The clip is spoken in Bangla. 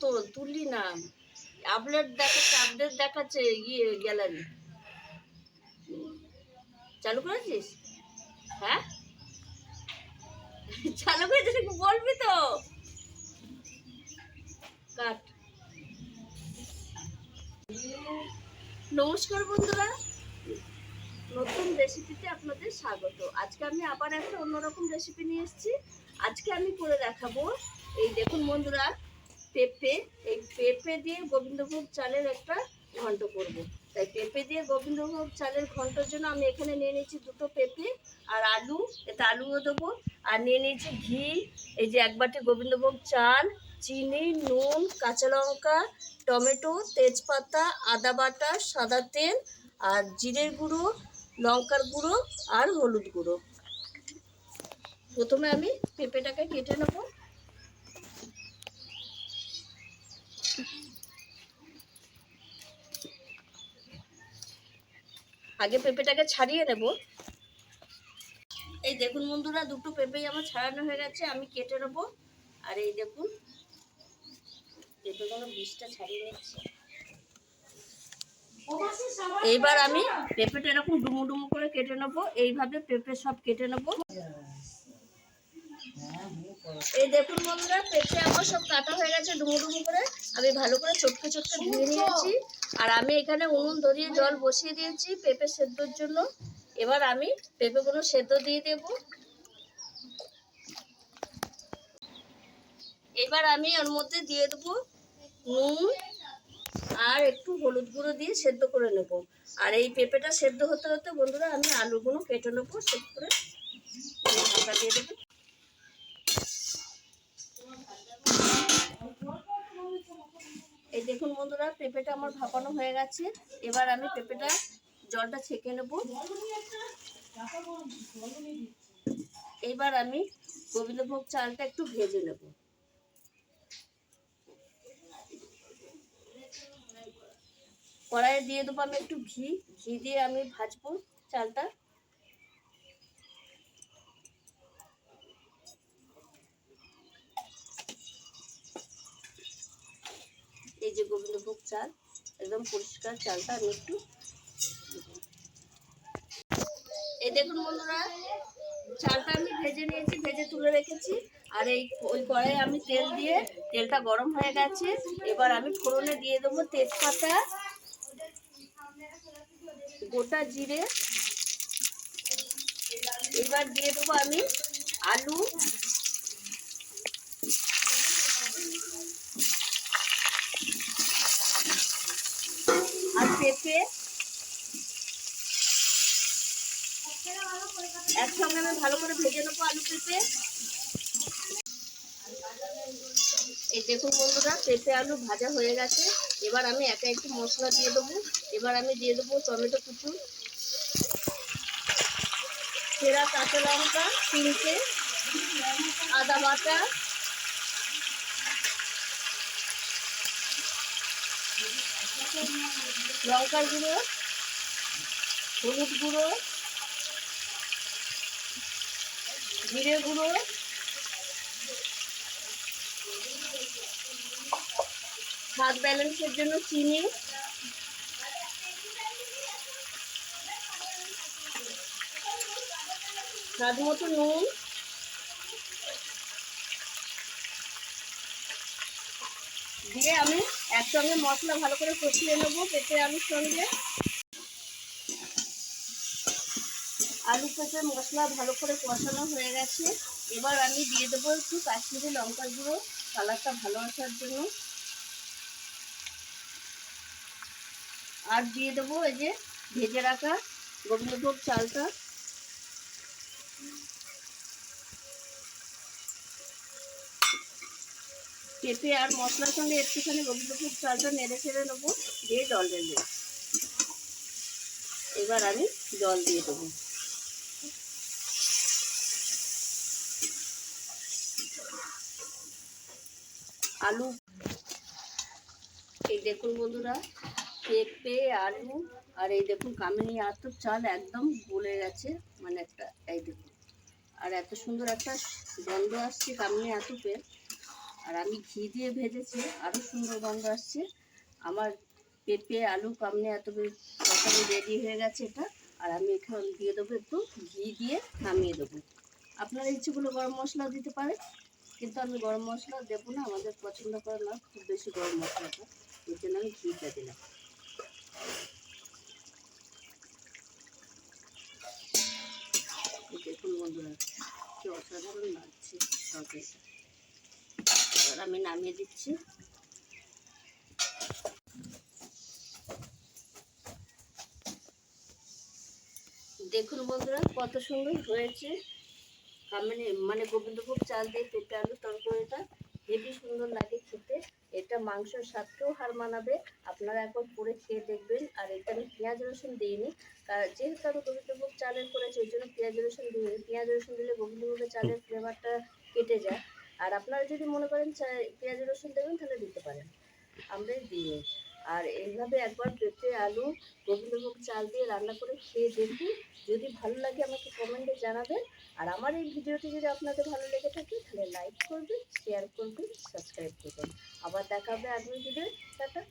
তো তুললি না, আপডেট দেখাচ্ছে গ্যালারি। চালু করেছিস? হ্যাঁ চালু করেছিস, বলবি তো। কাট। নমস্কার বন্ধুরা, নতুন রেসিপিতে আপনাদের স্বাগত। আজকে আমি আবার একটা অন্যরকম রেসিপি নিয়ে এসেছি। আজকে আমি করে দেখাবো, এই দেখুন বন্ধুরা, পেঁপে। এই পেঁপে দিয়ে গোবিন্দভোগ চালের একটা ঘন্ট করব। তাই পেঁপে দিয়ে গোবিন্দভোগ চালের ঘন্টের জন্য আমি এখানে নিয়ে নিয়েছি দুটো পেঁপে আর আলু, এতে আলুও দেবো। আর নিয়ে নিয়েছি ঘি, এই যে 1 বাটি গোবিন্দভোগ চাল, চিনি, নুন, কাঁচা লঙ্কা, টমেটো, তেজপাতা, আদা বাটা, সাদা তেল, আর জিরের গুঁড়ো, লঙ্কার গুঁড়ো আর হলুদ গুঁড়ো। প্রথমে আমি পেঁপেটাকে কেটে নেব। আগে পেঁপেটাকে ছাড়িয়ে নেব। এই দেখুন বন্ধুরা, দুটো পেঁপেই আমার ছাড়ানো হয়ে গেছে, আমি কেটে নেব। আর এই দেখুন পেঁপেগুলো বীজটা ছাড়িয়ে নিচ্ছি। এইবার আমি পেঁপেটা এরকম ডুমো ডুমো করে কেটে নেব। এইভাবে পেঁপে সব কেটে নেব। এই দেখুন বন্ধুরা, পেঁপে আমার সব কাটা হয়ে গেছে ডুমো ডুমো করে। আমি ভালো করে চটকে চটকে ধুয়ে নিয়েছি। আর আমি এখানে উনুন ধরিয়ে জল বসিয়ে দিয়েছি পেঁপে সেদ্ধর জন্য। এবার আমি পেঁপেগুলো সেদ্ধ দিয়ে দেব। এবার আমি ওর মধ্যে দিয়ে দেবো নুন আর একটু হলুদ গুঁড়ো দিয়ে সেদ্ধ করে নেব। আর এই পেঁপেটা সেদ্ধ হতে হতে বন্ধুরা আমি আলুগুলো কেটে নেবো সেদ্ধ করে। ঢাকা দিয়ে দেবো। এই দেখুন বন্ধুরা, পেঁপেটা আমার ভাপানো হয়ে গেছে। এবার আমি পেঁপেটা জলটা ছেঁকে নেব। এবার আমি গোবিন্দভোগ চালটা একটু ভেজে নেব। কড়াইয়ে দিয়ে দেবো আমি একটু ঘি, ঘি দিয়ে আমি ভাজবো চালটা। এই যে গোবিন্দভোগ চাল, একদম পরিষ্কার চালটা আমি একটু, এই দেখুন বন্ধুরা, চালটা আমি ভেজে নিয়েছি, ভেজে তুলে রেখেছি। আর ওই কড়াইয়ে আমি তেল দিয়ে, তেলটা গরম হয়ে গেছে। এবার আমি ফোড়নে দিয়ে দেবো তেজপাতা, গোটা জিরে। এবার দিয়ে দেবো আমি আলু আর পেঁপে একসঙ্গে আমি ভালো করে ভেজে নেবো আলু পেঁপে। এই দেখুন বন্ধুরা, পেঁপে আলু ভাজা হয়ে গেছে। এবার আমি একা একটু মশলা দিয়ে দেবো। এবার আমি দিয়ে দেবো টমেটো কুচু, চেরা কাঁচা লঙ্কা 3টে, আদা বাটা, লঙ্কার গুঁড়ো, হলুদ গুঁড়ো, জিরে গুঁড়ো, স্বাদ ব্যালেন্সের জন্য চিনি, স্বাদ মতো নুন, দিয়ে আমি একসঙ্গে মশলা ভালো করে কষিয়ে নেবো পেঁপে আলুর সঙ্গে। আলু পেঁপে মশলা ভালো করে কষানো হয়ে গেছে। এবার আমি দিয়ে দেবো একটু কাশ্মীরি লঙ্কার গুঁড়ো, কালারটা ভালো আসার জন্য। আর দিয়ে দেবো এই যে ভেজে রাখা গোবিন্দভোগ চালটা। পেঁপে আর মশলার সঙ্গে একটুখানি গোবিন্দভোগ চালটা নেড়ে ছেড়ে নেবো, দিয়ে জল দিয়ে দেবো। এবার আমি জল দিয়ে দেবো। আলু, এই দেখুন বন্ধুরা, পেঁপে আলু আর এই দেখুন কামিনী আতর চাল একদম গলে গেছে, মানে একটা, এই দেখুন। আর এত সুন্দর একটা গন্ধ আসছে কামিনী আতপের। আর আমি ঘি দিয়ে ভেজেছি, আরও সুন্দর গন্ধ আসছে। আমার পেঁপে আলু কামনে এত তরকারি রেডি হয়ে গেছে এটা। আর আমি এখানে দিয়ে দেবো একটু ঘি দিয়ে নামিয়ে দেবো। আপনারা ইচ্ছেগুলো গরম মশলাও দিতে পারেন, কিন্তু আমি গরম মশলা দেবো না, আমাদের পছন্দ করে না খুব বেশি গরম মশলাটা, ওই জন্য আমি ঘিটা দিলাম। দেখুন বন্ধুরা কি অসাধারণ লাগছে তরকারিটা। এবার আমি নামিয়ে দিচ্ছি। দেখুন বন্ধুরা কত সুন্দর হয়েছে। মানে গোবিন্দভোগ চাল দিয়ে পেঁপে আলু তরকারিটা হেবি সুন্দর লাগে খেতে। এটা মাংসের স্বাদকেও হার মানাবে, আপনারা একবার করে খেয়ে দেখবেন। আর এটা আমি পেঁয়াজ রসুন দিইনি, যেহেতু আমি গোবিন্দভোগ চালের করেছি ওই জন্য পেঁয়াজ রসুন দিইনি। পেঁয়াজ রসুন দিলে গোবিন্দভোগের চালের ফ্লেভারটা কেটে যায়। আর আপনারা যদি মনে করেন পেঁয়াজ রসুন দেবেন তাহলে দিতে পারেন, আমরাই দিইনি। আর এইভাবে একবার পেঁপে আলু গোবিন্দভোগ চাল দিয়ে রান্না করে খেয়ে দেখুন, যদি ভালো লাগে আমাকে কমেন্টে জানাবেন। আর আমার এই ভিডিওটি যদি আপনাদের ভালো লেগে থাকে তাহলে লাইক করবেন, শেয়ার করবেন, সাবস্ক্রাইব করবেন। আবার দেখা হবে আগামী ভিডিও। টাটা।